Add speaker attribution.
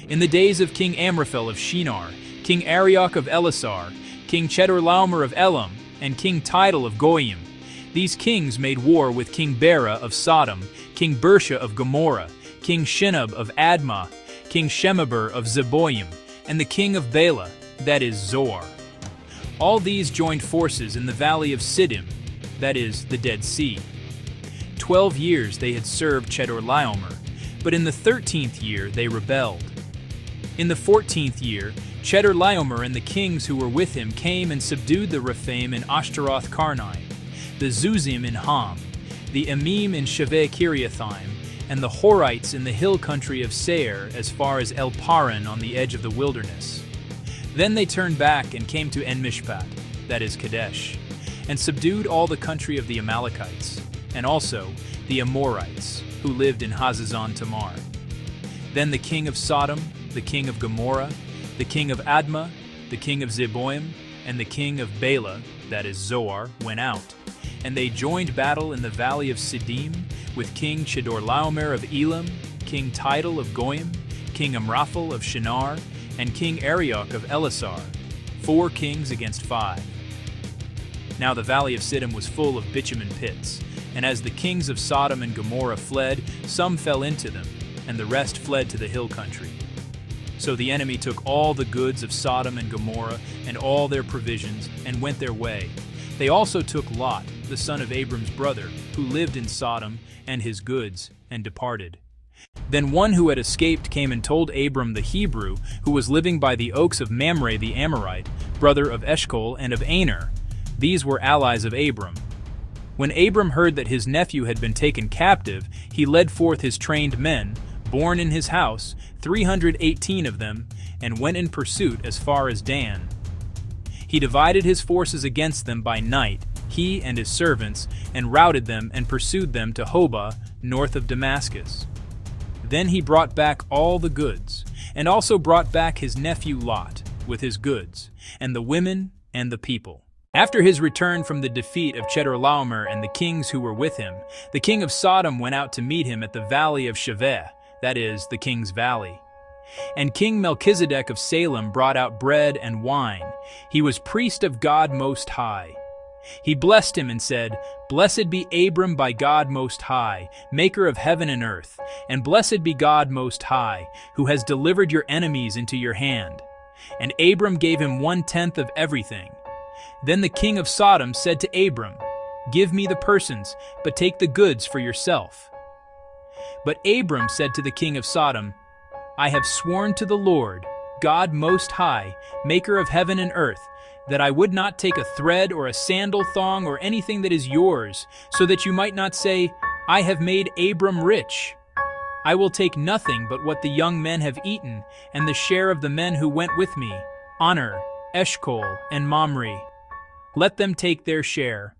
Speaker 1: In the days of King Amraphel of Shinar, King Arioch of Elasar, King Chedorlaomer of Elam, and King Tidal of Goyim, these kings made war with King Bera of Sodom, King Bersha of Gomorrah, King Shinab of Admah, King Shemeber of Zeboim, and the king of Bela, that is Zoar. All these joined forces in the valley of Siddim, that is, the Dead Sea. 12 years they had served Chedorlaomer, but in the 13th year they rebelled. In the 14th year, Chedorlaomer and the kings who were with him came and subdued the Rephaim in Ashtaroth Karnaim, the Zuzim in Ham, the Emim in Shaveh Kiriathaim, and the Horites in the hill country of Seir as far as El Paran on the edge of the wilderness. Then they turned back and came to En-Mishpat, that is Kadesh, and subdued all the country of the Amalekites, and also the Amorites, who lived in Hazazon Tamar. Then the king of Sodom, the king of Gomorrah, the king of Admah, the king of Zeboim, and the king of Bela, that is Zoar, went out, and they joined battle in the valley of Siddim with King Chedorlaomer of Elam, King Tidal of Goyim, King Amraphel of Shinar, and King Arioch of Elasar, 4 kings against 5. Now the valley of Siddim was full of bitumen pits, and as the kings of Sodom and Gomorrah fled, some fell into them, and the rest fled to the hill country. So the enemy took all the goods of Sodom and Gomorrah and all their provisions and went their way. They also took Lot, the son of Abram's brother, who lived in Sodom, and his goods, and departed. Then one who had escaped came and told Abram the Hebrew, who was living by the oaks of Mamre the Amorite, brother of Eshcol and of Aner. These were allies of Abram. When Abram heard that his nephew had been taken captive, he led forth his trained men, born in his house, 318 of them, and went in pursuit as far as Dan. He divided his forces against them by night, he and his servants, and routed them and pursued them to Hobah, north of Damascus. Then he brought back all the goods, and also brought back his nephew Lot, with his goods, and the women and the people. After his return from the defeat of Chedorlaomer and the kings who were with him, the king of Sodom went out to meet him at the valley of Shaveh, that is, the king's valley. And King Melchizedek of Salem brought out bread and wine. He was priest of God Most High. He blessed him and said, "Blessed be Abram by God Most High, maker of heaven and earth, and blessed be God Most High, who has delivered your enemies into your hand." And Abram gave him 1/10 of everything. Then the king of Sodom said to Abram, "Give me the persons, but take the goods for yourself." But Abram said to the king of Sodom, "I have sworn to the Lord, God Most High, maker of heaven and earth, that I would not take a thread or a sandal thong or anything that is yours, so that you might not say, 'I have made Abram rich.' I will take nothing but what the young men have eaten, and the share of the men who went with me, Aner, Eshcol, and Mamre. Let them take their share,